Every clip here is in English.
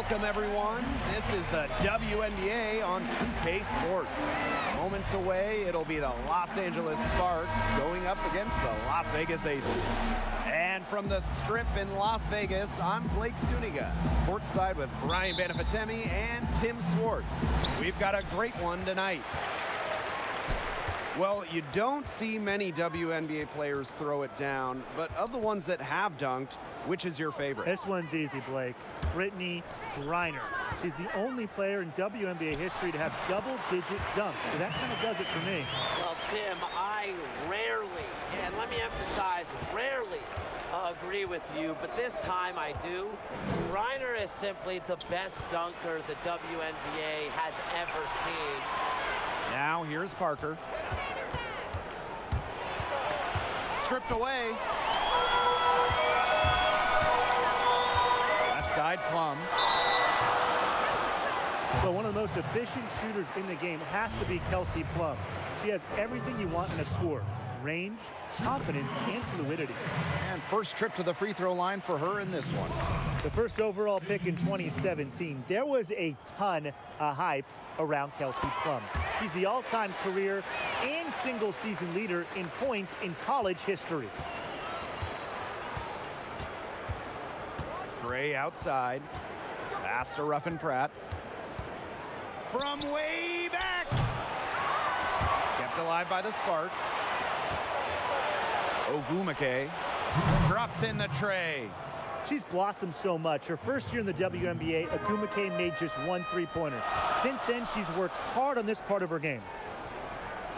Welcome, everyone. This is the WNBA on 2K Sports. Moments away, it'll be the Los Angeles Sparks going up against the Las Vegas Aces. And from the Strip in Las Vegas, I'm Blake Suniga, courtside with Brian Banafatemi and Tim Swartz. We've got a great one tonight. Well, you don't see many WNBA players throw it down, but of the ones that have dunked, which is your favorite? This one's easy, Blake. Brittany Griner. She's the only player in WNBA history to have double-digit dunks, so that kind of does it for me. Well, Tim, I rarely, and let me emphasize, rarely agree with you, but this time I do. Griner is simply the best dunker the WNBA has ever seen. Now here's Parker. Stripped away. Left side, Plum. So one of the most efficient shooters in the game has to be Kelsey Plum. She has everything you want in a score. Range, confidence, and fluidity. And first trip to the free throw line for her in this one. The first overall pick in 2017, there was a ton of hype around Kelsey Plum. She's the all-time career and single-season leader in points in college history. Gray outside. Pass to Ruffin Pratt. From way back. Kept alive by the Sparks. Ogwumike drops in the tray. She's blossomed so much. Her first year in the WNBA, Ogwumike made just one three-pointer. Since then, she's worked hard on this part of her game.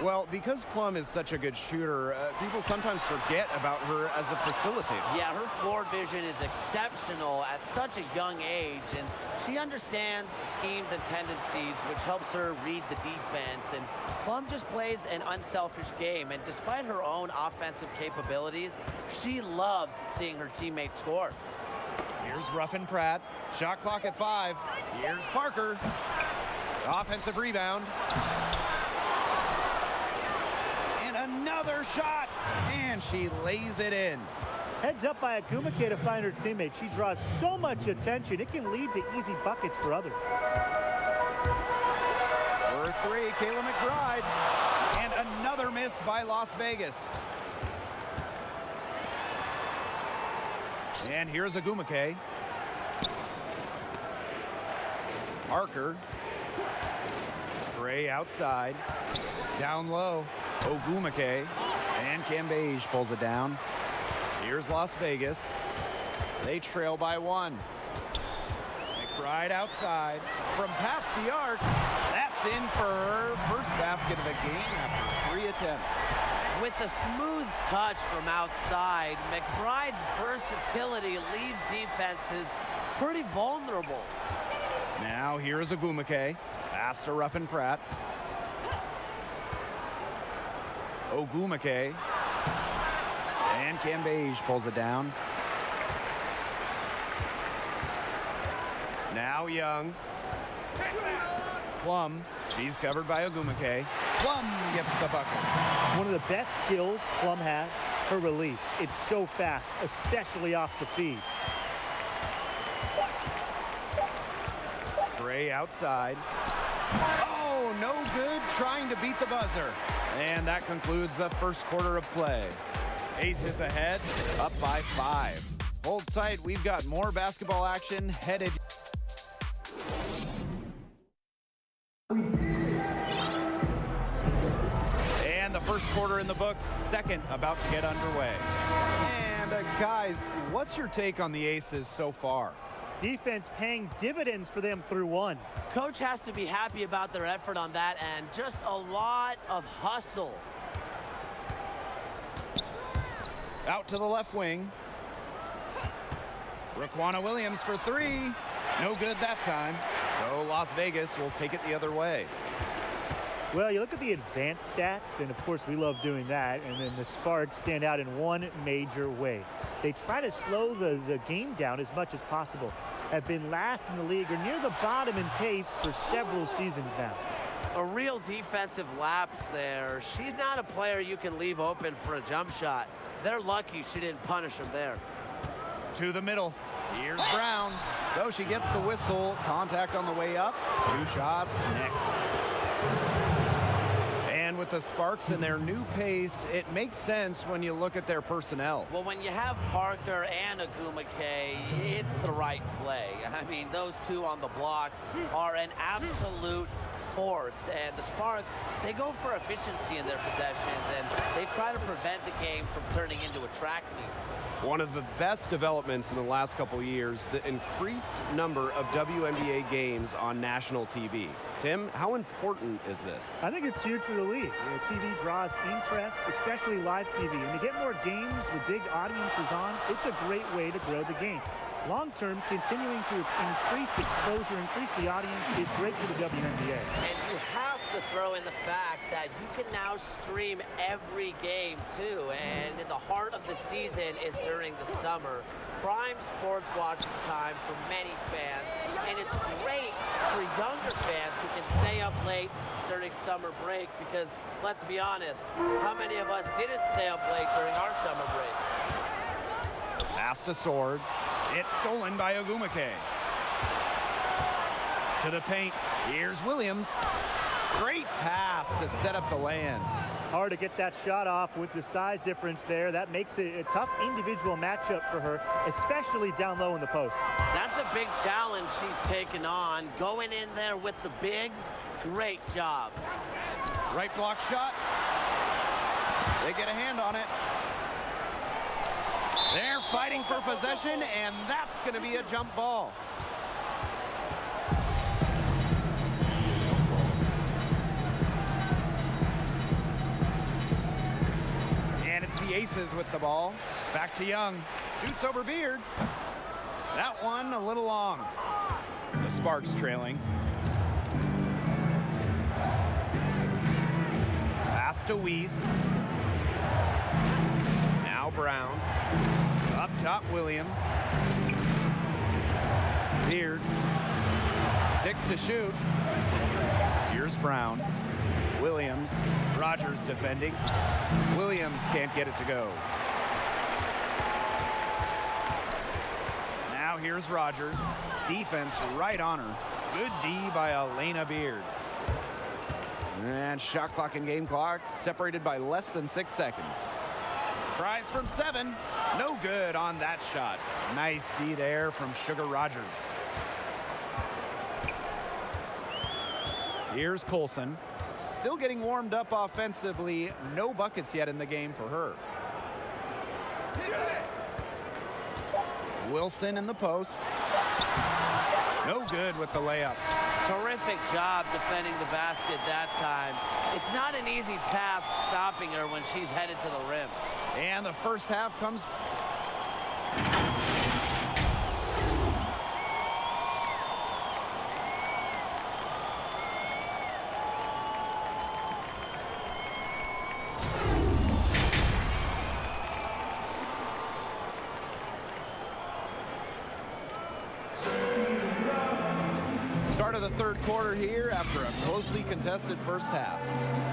Well, because Plum is such a good shooter, people sometimes forget about her as a facilitator. Yeah, her floor vision is exceptional at such a young age, and she understands schemes and tendencies, which helps her read the defense. And Plum just plays an unselfish game, and despite her own offensive capabilities, she loves seeing her teammates score. Here's Ruffin Pratt. Shot clock at 5. Here's Parker. Offensive rebound. And another shot. And she lays it in. Heads up by Ogwumike to find her teammate. She draws so much attention, it can lead to easy buckets for others. For 3, Kayla McBride. And another miss by Las Vegas. And here's Ogwumike. Parker. Gray outside. Down low. Ogwumike. And Cambage pulls it down. Here's Las Vegas. They trail by 1. McBride outside. From past the arc. That's in for her first basket of the game after 3 attempts. With a smooth touch from outside, McBride's versatility leaves defenses pretty vulnerable. Now here's Ogwumike. Pass to Ruffin Pratt. Ogwumike. And Cambage pulls it down. Now Young. Plum. She's covered by Ogwumike. Plum gets the bucket. One of the best skills Plum has, her release. It's so fast, especially off the feed. Gray outside. Oh, no good, trying to beat the buzzer. And that concludes the first quarter of play. Aces ahead, up by 5. Hold tight, we've got more basketball action headed. And the first quarter in the books, second about to get underway. And guys, what's your take on the Aces so far? Defense paying dividends for them through 1. Coach has to be happy about their effort on that and just a lot of hustle. Out to the left wing. Raquana Williams for 3. No good that time. So Las Vegas will take it the other way. Well, you look at the advanced stats, and of course we love doing that, and then the Sparks stand out in one major way. They try to slow the game down as much as possible. Have been last in the league or near the bottom in pace for several seasons now. A real defensive lapse there. She's not a player you can leave open for a jump shot. They're lucky she didn't punish him there. To the middle. Here's Brown. So she gets the whistle. Contact on the way up. 2 shots next. And with the Sparks and their new pace, it makes sense when you look at their personnel. Well, when you have Parker and Agumake, it's the right play. I mean, those two on the blocks are an absolute force, and the Sparks, they go for efficiency in their possessions, and they try to prevent the game from turning into a track meet. One of the best developments in the last couple of years, the increased number of WNBA games on national TV. Tim, how important is this? I think it's huge for the league. TV draws interest, especially live TV. And to get more games with big audiences on, it's a great way to grow the game. Long-term, continuing to increase exposure, increase the audience is great for the WNBA. And you have to throw in the fact that you can now stream every game too. And in the heart of the season is during the summer. Prime sports watching time for many fans. And it's great for younger fans who can stay up late during summer break because, let's be honest, how many of us didn't stay up late during our summer breaks? Pass to Swords. It's stolen by Agumake. To the paint. Here's Williams. Great pass to set up the lay-in. Hard to get that shot off with the size difference there. That makes it a tough individual matchup for her, especially down low in the post. That's a big challenge she's taken on. Going in there with the bigs, great job. Right block shot. They get a hand on it. They're fighting for possession, and that's going to be a jump ball. And it's the Aces with the ball. Back to Young. Shoots over Beard. That one a little long. The Sparks trailing. Pass to Weiss. Now Brown. Up top, Williams. Beard. 6 to shoot. Here's Brown. Williams. Rogers defending. Williams can't get it to go. Now here's Rogers. Defense right on her. Good D by Elena Beard. And shot clock and game clock separated by less than 6 seconds. Tries from 7. No good on that shot. Nice D there from Sugar Rogers. Here's Colson. Still getting warmed up offensively. No buckets yet in the game for her. Wilson in the post. No good with the layup. Terrific job defending the basket that time. It's not an easy task stopping her when she's headed to the rim. And the first half comes. Start of the third quarter here after a closely contested first half.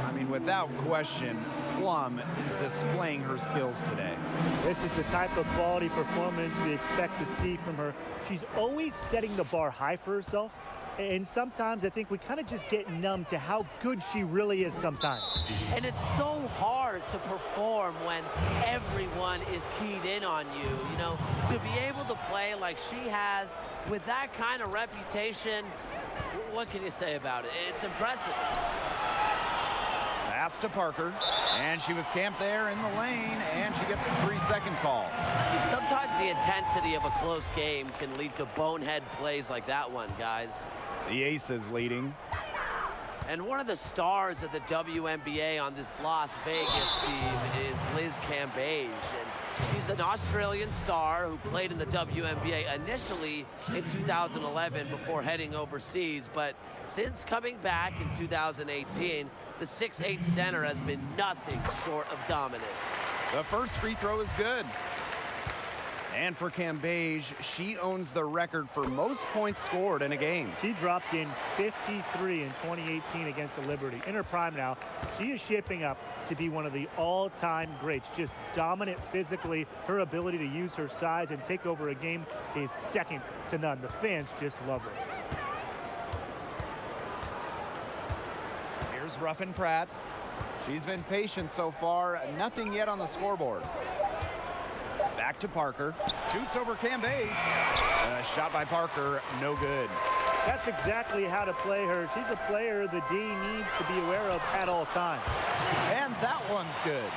I mean, without question, Plum is displaying her skills today. This is the type of quality performance we expect to see from her. She's always setting the bar high for herself, and sometimes I think we kind of just get numb to how good she really is sometimes. And it's so hard to perform when everyone is keyed in on you. You know, to be able to play like she has with that kind of reputation, what can you say about it? It's impressive. Pass to Parker, and she was camped there in the lane, and she gets a 3-second call. Sometimes the intensity of a close game can lead to bonehead plays like that one, guys. The Aces leading. And one of the stars of the WNBA on this Las Vegas team is Liz Cambage. And she's an Australian star who played in the WNBA initially in 2011 before heading overseas. But since coming back in 2018, the 6'8" center has been nothing short of dominant. The first free throw is good. And for Cambage, she owns the record for most points scored in a game. She dropped in 53 in 2018 against the Liberty. In her prime now, she is shaping up to be one of the all-time greats. Just dominant physically. Her ability to use her size and take over a game is second to none. The fans just love her. Here's Ruffin Pratt. She's been patient so far. Nothing yet on the scoreboard. Back to Parker. Shoots over Cambage. Shot by Parker, no good. That's exactly how to play her. She's a player the D needs to be aware of at all times. And that one's good.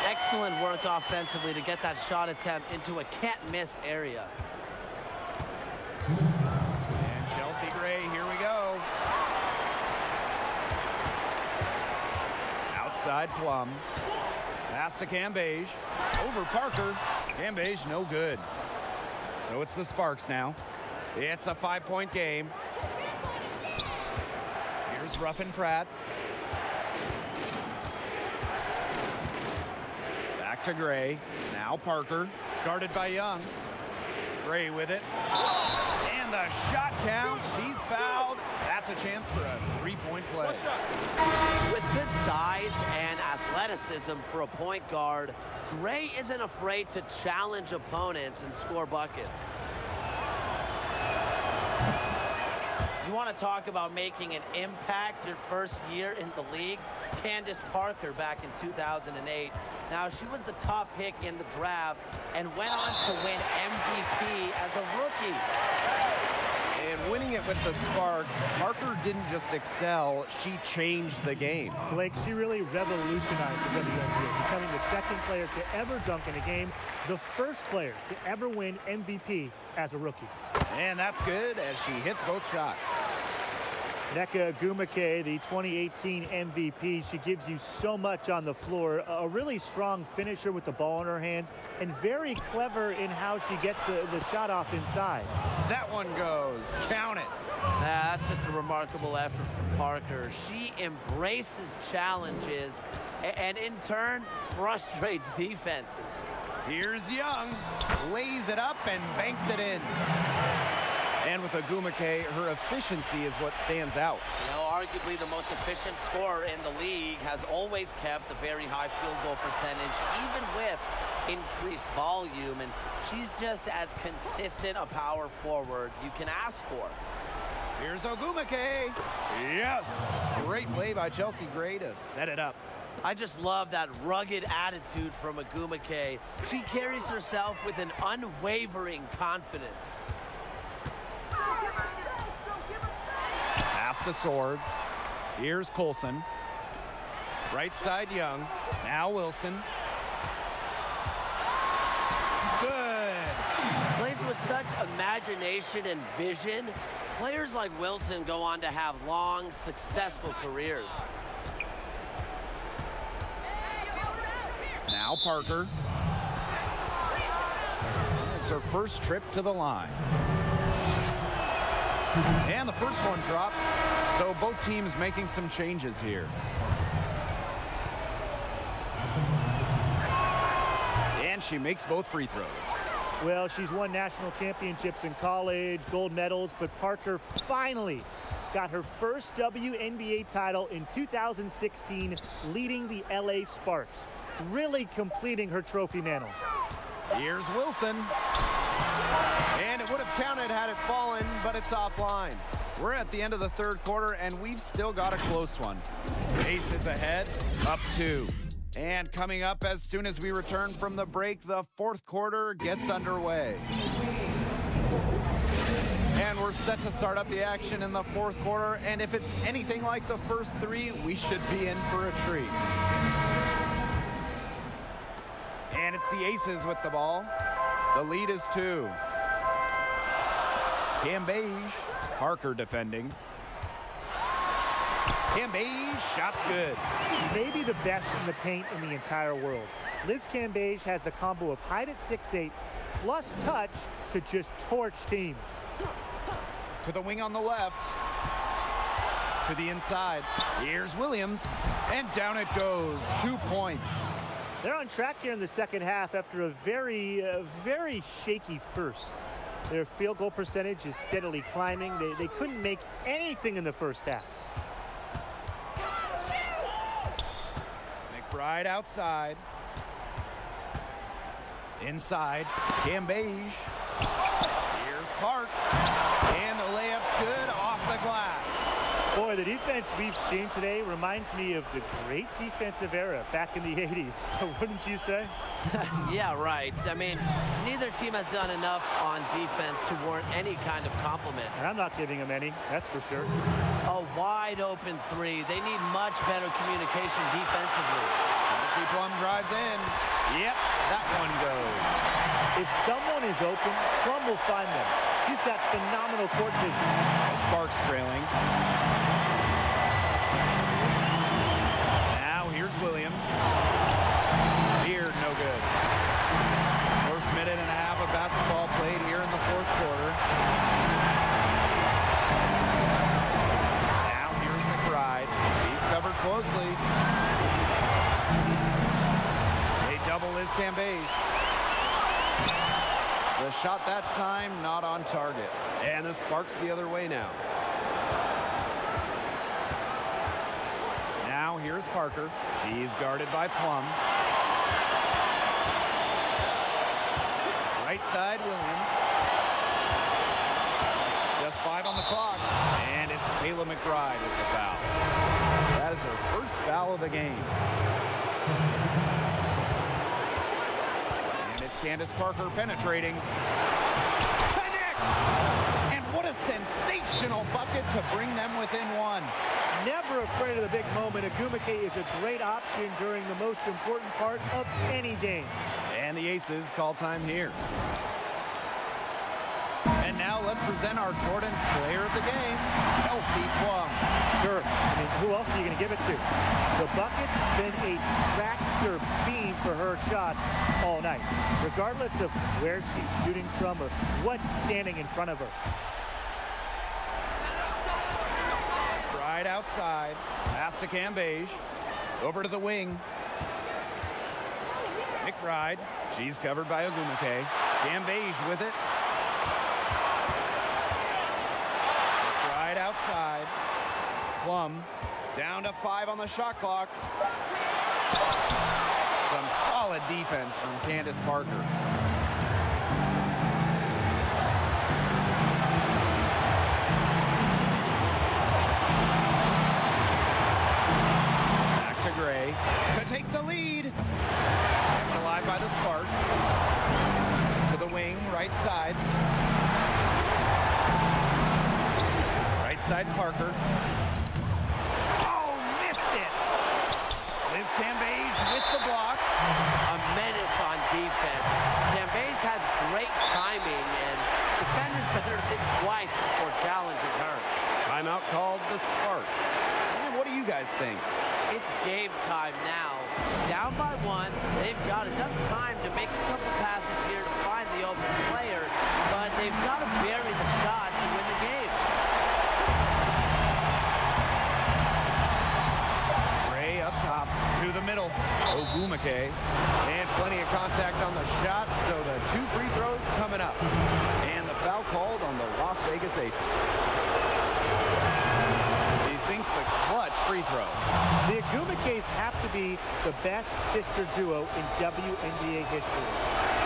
Excellent work offensively to get that shot attempt into a can't-miss area. And Chelsea Gray, here we go. Outside Plum. Pass to Cambage. Over Parker. Cambage, no good. So it's the Sparks now. It's a 5-point game. Here's Ruffin Pratt. Back to Gray. Now Parker. Guarded by Young. Gray with it. And the shot counts. She's fouled. That's a chance for a 3-point play. With good size and athleticism for a point guard, Gray isn't afraid to challenge opponents and score buckets. You want to talk about making an impact your first year in the league? Candace Parker back in 2008. Now, she was the top pick in the draft and went on to win MVP as a rookie. And winning it with the Sparks, Parker didn't just excel, she changed the game. Blake, she really revolutionized the WNBA, becoming the second player to ever dunk in a game, the first player to ever win MVP as a rookie. And that's good as she hits both shots. Nneka Ogwumike, the 2018 MVP, she gives you so much on the floor. A really strong finisher with the ball in her hands and very clever in how she gets the shot off inside. That one goes. Count it. That's just a remarkable effort from Parker. She embraces challenges and in turn frustrates defenses. Here's Young. Lays it up and banks it in. And with Ogwumike, her efficiency is what stands out. You know, arguably the most efficient scorer in the league, has always kept a very high field goal percentage, even with increased volume. And she's just as consistent a power forward you can ask for. Here's Ogwumike. Yes. Great play by Chelsea Gray to set it up. I just love that rugged attitude from Ogwumike. She carries herself with an unwavering confidence. Pass to Swords. Here's Colson. Right side Young. Now Wilson. Good. Plays with such imagination and vision. Players like Wilson go on to have long, successful careers. Now Parker. It's her first trip to the line. And the first one drops, so both teams making some changes here. And she makes both free throws. Well, she's won national championships in college, gold medals, but Parker finally got her first WNBA title in 2016, leading the LA Sparks, really completing her trophy mantle. Here's Wilson. And it would have counted had it fallen, but it's offline. We're at the end of the third quarter, and we've still got a close one. Aces ahead, up 2. And coming up as soon as we return from the break, the fourth quarter gets underway. And we're set to start up the action in the fourth quarter, and if it's anything like the first 3, we should be in for a treat. And it's the Aces with the ball. The lead is 2. Cambage, Parker defending. Cambage, shot's good. Maybe the best in the paint in the entire world. Liz Cambage has the combo of height at 6'8", plus touch to just torch teams. To the wing on the left. To the inside. Here's Williams, and down it goes. 2 points. They're on track here in the second half after a very shaky first. Their field goal percentage is steadily climbing. They couldn't make anything in the first half. McBride outside. Inside, Cambage. Here's Park. And the layup's good off the glass. Boy, the defense we've seen today reminds me of the great defensive era back in the 80s. Wouldn't you say? Yeah, right. I mean, neither team has done enough on defense to warrant any kind of compliment. And I'm not giving them any, that's for sure. A wide open three. They need much better communication defensively. Tennessee Plum drives in. Yep, that one goes. If someone is open, Plum will find them. He's got phenomenal court vision. Sparks trailing. Now here's Williams. Beard, no good. First minute and a half of basketball played here in the fourth quarter. Now here's McBride. He's covered closely. They double his Cambage. The shot that time not on target. And the Sparks the other way now. Now here's Parker. He's guarded by Plum. Right side, Williams. Just 5 on the clock. And it's Kayla McBride with the foul. That is her first foul of the game. And it's Candace Parker penetrating. Connects! And what a sensational bucket to bring them within one. Never afraid of the big moment. Agumake is a great option during the most important part of any game. And the Aces call time here. And now let's present our Jordan player of the game, Kelsey Plum. Sure. I mean, who else are you going to give it to? The bucket's been a tractor beam for her shots all night, regardless of where she's shooting from or what's standing in front of her. Right outside, pass to Cambage, over to the wing. McBride, she's covered by Ogumake. Cambage with it. McBride outside. Plum down to 5 on the shot clock. Some solid defense from Candace Parker. Gray to take the lead. Kept alive by the Sparks. To the wing, right side. Right side, Parker. Oh, missed it. Liz Cambage with the block. A menace on defense. Cambage has great timing, and defenders better think twice before challenging her. Timeout called the Sparks. And what do you guys think? It's game time now. Down by 1, they've got enough time to make a couple passes here to find the open player, but they've got to bury the shot to win the game. Gray up top to the middle. Ogumake. And plenty of contact on the shot, so the 2 free throws coming up. And the foul called on the Las Vegas Aces. Sinks the clutch free throw. The Agumakes have to be the best sister duo in WNBA history.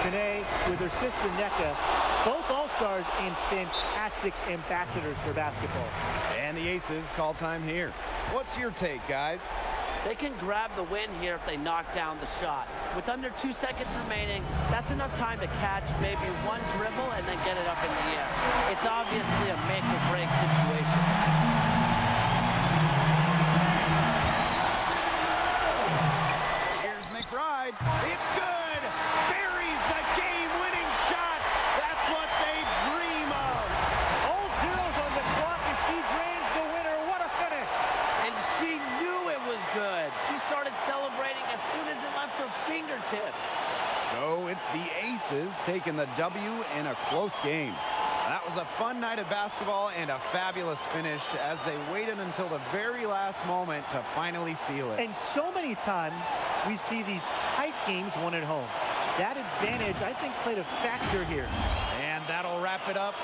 Shanae with her sister Nneka, both all-stars and fantastic ambassadors for basketball. And the Aces call time here. What's your take, guys? They can grab the win here if they knock down the shot. With under 2 seconds remaining, that's enough time to catch maybe one dribble and then get it up in the air. It's obviously a make-or-break situation. It's good! Buries the game-winning shot! That's what they dream of! All zeros on the clock as she drains the winner. What a finish! And she knew it was good. She started celebrating as soon as it left her fingertips. So it's the Aces taking the W in a close game. That was a fun night of basketball and a fabulous finish as they waited until the very last moment to finally seal it. And so many times we see these tight games won at home. That advantage, I think, played a factor here. And that'll wrap it up.